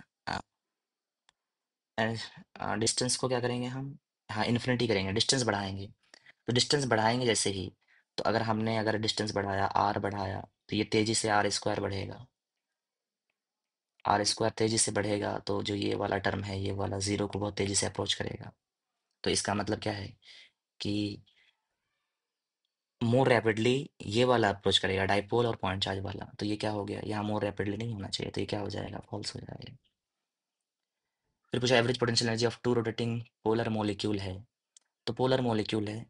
को क्या करेंगे हम, हाँ इन्फिनिटी करेंगे, डिस्टेंस बढ़ाएंगे। तो डिस्टेंस बढ़ाएंगे जैसे ही, तो अगर डिस्टेंस बढ़ाया, आर बढ़ाया, तो ये तेजी से आर स्क्वायर बढ़ेगा। आर स्क्वायर तेजी से बढ़ेगा तो जो ये वाला टर्म है ये वाला जीरो को बहुत तेजी से अप्रोच करेगा। तो इसका मतलब क्या है कि मोर रैपिडली ये वाला अप्रोच करेगा, डाइपोल और पॉइंट चार्ज वाला। तो ये क्या हो गया, यहाँ मोर रैपिडली नहीं होना चाहिए, तो ये क्या हो जाएगा, फॉल्स हो जाएगा। फिर पूछा average potential energy of two rotating polar molecule है। तो पोलर मॉलिक्यूल है,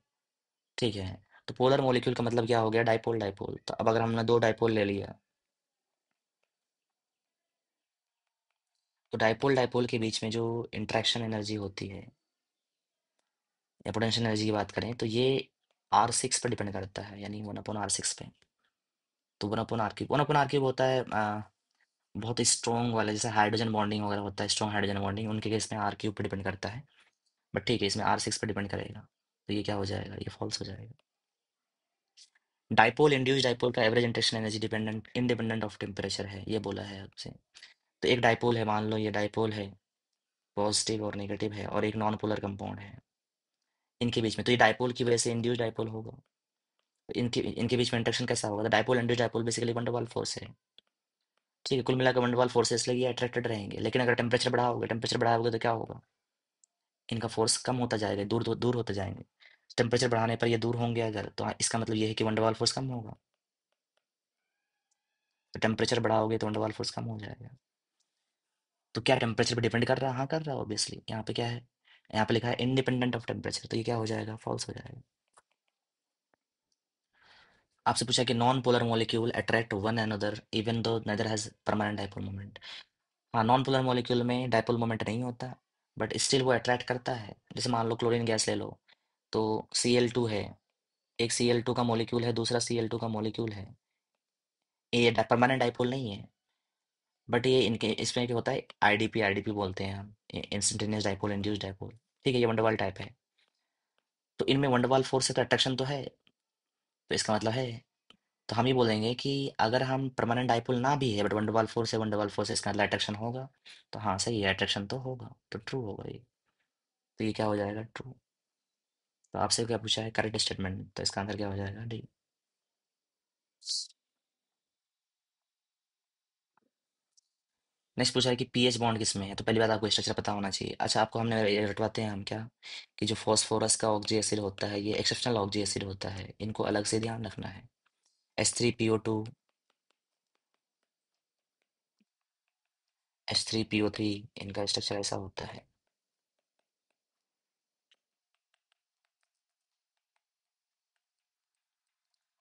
ठीक है। तो पोलर मॉलिक्यूल का मतलब क्या हो गया, डाइपोल डाइपोल। तो अब अगर हमने दो डाइपोल ले लिया, तो डाइपोल डाइपोल के बीच में जो इंट्रैक्शन एनर्जी होती है या पोटेंशियल एनर्जी की बात करें तो ये R6 पर डिपेंड करता है, यानी 1/R6 पे। तो 1/R3 होता है बहुत स्ट्रॉन्ग वाला, जैसे हाइड्रोजन बॉन्डिंग वगैरह होता है, स्ट्रॉन्ग हाइड्रोजन बॉन्डिंग, उनके केस में R³ पर डिपेंड करता है। बट ठीक है, इसमें R6 पर डिपेंड करेगा। तो ये क्या हो जाएगा, ये फॉल्स हो जाएगा। डाइपोल इंड्यूस्ड डाइपोल का average interaction energy dependent independent of temperature है, ये बोला है आपसे। तो एक डाइपोल है, मान लो ये डाइपोल है, पॉजिटिव और नेगेटिव है, और एक नॉन पोलर कंपाउंड है इनके बीच में, तो ये डाइपोल की वजह से इंड्यूस्ड डाइपोल होगा। तो इनके इनके बीच में इंटरेक्शन कैसा होगा, तो dipole induced dipole basically one double force है, ठीक है। कुल मिलाकर वन डबल फोर्स है, इसलिए ये अट्रैक्टेड रहेंगे। लेकिन अगर टेम्परेचर बढ़ाओगे तो क्या होगा, इनका फोर्स कम होता जाएगा, दूर दूर दूर होते जाएंगे। टेम्परेचर बढ़ाने पर ये दूर होंगे अगर, तो इसका मतलब ये है कि वन डबल फोर्स कम होगा। तो टेम्परेचर बढ़ाओगे तो वन डबल फोर्स कम हो जाएगा। तो क्या टेम्परेचर पे डिपेंड कर रहा है, हाँ कर रहा है ऑब्वियसली। यहाँ पे क्या है, यहाँ पे लिखा है इंडिपेंडेंट ऑफ टेम्परेचर, तो ये क्या हो जाएगा, फॉल्स हो जाएगा। आपसे पूछा कि non polar molecule attract one another even though neither has permanent dipole moment. हाँ, नॉन पोलर मॉलिक्यूल में डाइपोल मोमेंट नहीं होता, बट स्टिल वो अट्रैक्ट करता है। जैसे मान लो क्लोरीन गैस ले लो, तो Cl2 है, एक Cl2 का मॉलिक्यूल है, दूसरा Cl2 का मॉलिक्यूल है। ये परमानेंट डाइपोल नहीं है, बट ये इनके इसमें क्या होता है, आईडीपी बोलते हैं हम, इंस्टेंटेनियस डाइपोल इंड्यूस्ड डाइपोल, ठीक है, ये वंडरवाल टाइप है। तो इनमें वंडरवाल फोर्स से तो अट्रैक्शन तो है, तो इसका मतलब है, तो हम ये बोलेंगे कि अगर हम परमानेंट डाइपोल ना भी है बट वंडरवाल फोर्स है, इसका मतलब अट्रैक्शन होगा। तो हाँ सही है, अट्रैक्शन तो होगा, तो ट्रू होगा ये। तो ये क्या हो जाएगा, ट्रू। तो आपसे क्या पूछा है, करेक्ट स्टेटमेंट, तो इसका आंसर क्या हो जाएगा, डी। नेक्स्ट पूछा है कि पीएच बॉन्ड किस में है। तो पहली बात आपको स्ट्रक्चर पता होना चाहिए। अच्छा, आपको हमने ये रटवाते हैं हम क्या, कि जो फॉस्फोरस का ऑक्जी एसिड होता है ये एक्सेप्शनल ऑक्जी एसिड होता है, इनको अलग से ध्यान रखना है। H3PO2, H3PO3, इनका स्ट्रक्चर ऐसा होता है।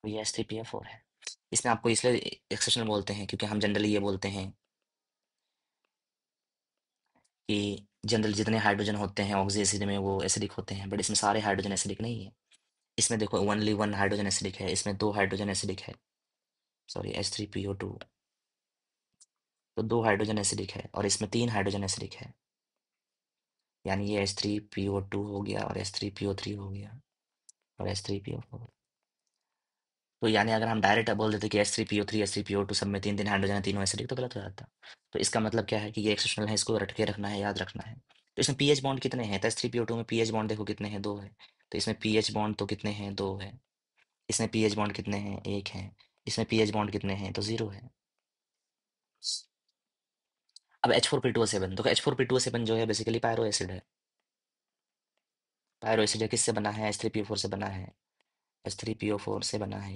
ये H3PO4 है। इसमें आपको इसलिए एक्सेप्शनल बोलते हैं क्योंकि हम जनरली ये बोलते हैं कि जनरल जितने हाइड्रोजन होते हैं ऑक्सी एसिड में वो एसिडिक होते हैं, बट इसमें सारे हाइड्रोजन एसिडिक नहीं है। इसमें देखो ओनली वन हाइड्रोजन एसिडिक है, इसमें दो हाइड्रोजन एसिडिक है, सॉरी H3PO2। तो दो हाइड्रोजन एसिडिक है और इसमें तीन हाइड्रोजन एसिडिक है, यानी ये H3PO2 हो गया और H3PO3 हो गया और H3PO4। तो यानी अगर हम डायरेक्ट बोल देते कि H3PO3 H3PO2 सब में तीन तीन हाइड्रोजन है, तीनों एसिडिक, तो गलत हो जाता। तो इसका मतलब क्या है कि ये एक्सेप्शनल है, इसको रट के रखना है, याद रखना है। तो इसमें पीएच बॉन्ड कितने हैं, तो H3PO2 में पीएच बॉन्ड देखो कितने हैं, दो है। तो इसमें पीएच बॉन्ड तो कितने हैं, दो है। इसमें पीएच बॉन्ड कितने हैं, एक है। इसमें पीएच बॉन्ड कितने हैं, तो जीरो है। अब H4P2O7, तो H4P2O7 जो है बेसिकली पायरो एसिड है। पायरो एसिड किससे बना है, H3PO4 से बना है। H3PO4 से बना है।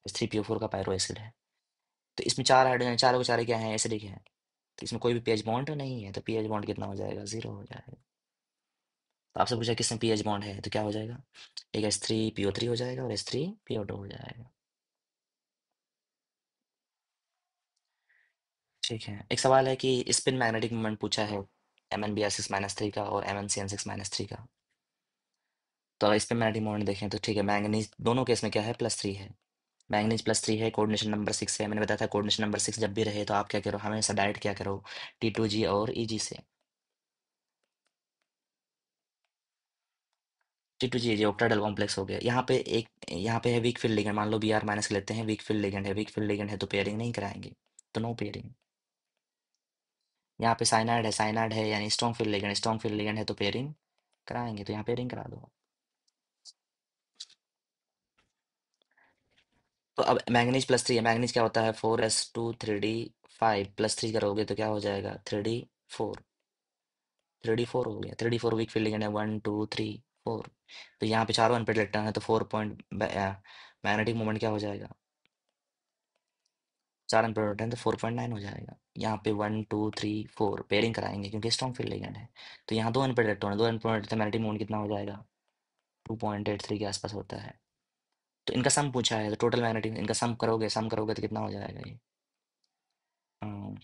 H3PO4 का पायरो एसिड है। तो इसमें चार हाइड्रोजन, चारों के चारे क्या है, एसिडिक है। तो इसमें कोई भी पीएच बॉन्ड नहीं है, तो पीएच बॉन्ड कितना हो जाएगा, जीरो हो जाएगा। तो आपसे पूछा किसमें पीएच बॉन्ड है, तो क्या हो जाएगा, एक H3PO3 हो जाएगा और H3PO2 हो जाएगा। ठीक है, एक सवाल है कि स्पिन मैग्नेटिक मोमेंट पूछा है Mn Br6-3 का और MnCn6-3 का। तो अगर स्पिन मैग्नेटिक मोमेंट देखें तो ठीक है, मैंगनीज दोनों केस में क्या है, +3 है। मैंगनीज +3 है, कोऑर्डिनेशन नंबर 6 है। मैंने बताया था कोऑर्डिनेशन नंबर 6 जब भी रहे तो आप क्या करो, हमेशा डायरेक्ट क्या करो, T2G और EG से। T2G ऑक्टाइडल कॉम्प्लेक्स हो गया। यहाँ पे एक, यहाँ पे है वीक फील्ड लिगेंड, मान लो Br- लेते हैं, वीक फील्ड लिगेंड है, वीक फील्ड लिगेंड है तो पेयरिंग नहीं कराएंगे, तो नो पेयरिंग। यहाँ पे साइनाइड है यानी strong field ligand, strong field ligand है तो पेयरिंग कराएंगे, तो यहाँ पेयरिंग करा दो। तो अब मैंगनीज +3 है, मैंगनीज क्या होता है, 4s2 3d5 +3 करोगे तो क्या हो जाएगा, 3d4। 3d4 हो गया, 3d4 वीक फील्ड लिगेंड है, 1 2 3 4। तो यहाँ पे चारों अनपेड इलेक्ट्रॉन है तो 4 पॉइंट, मैग्नेटिक मोमेंट क्या हो जाएगा, चार अनपेड इलेक्ट्रॉन तो 4.9 हो जाएगा। यहाँ पे 1 2 3 4 पेयरिंग कराएंगे क्योंकि स्ट्रॉन्ग फील्ड लिगेंड है। तो यहाँ दो अनपेड इलेक्ट्रॉन है, दो अनपेड, मैग्नेटिक मोमेंट कितना हो जाएगा, 2.83 के आसपास होता है। तो इनका सम पूछा है, तो टोटल मैग्नेटिक, इनका सम करोगे तो कितना हो जाएगा ये, अम,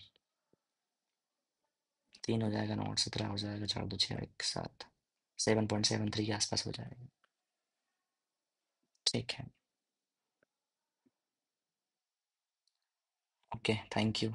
3 हो जाएगा, 9 17 हो जाएगा, 4 2 6 1 7, 7.73 के आसपास हो जाएगा। ठीक है। Okay, thank you.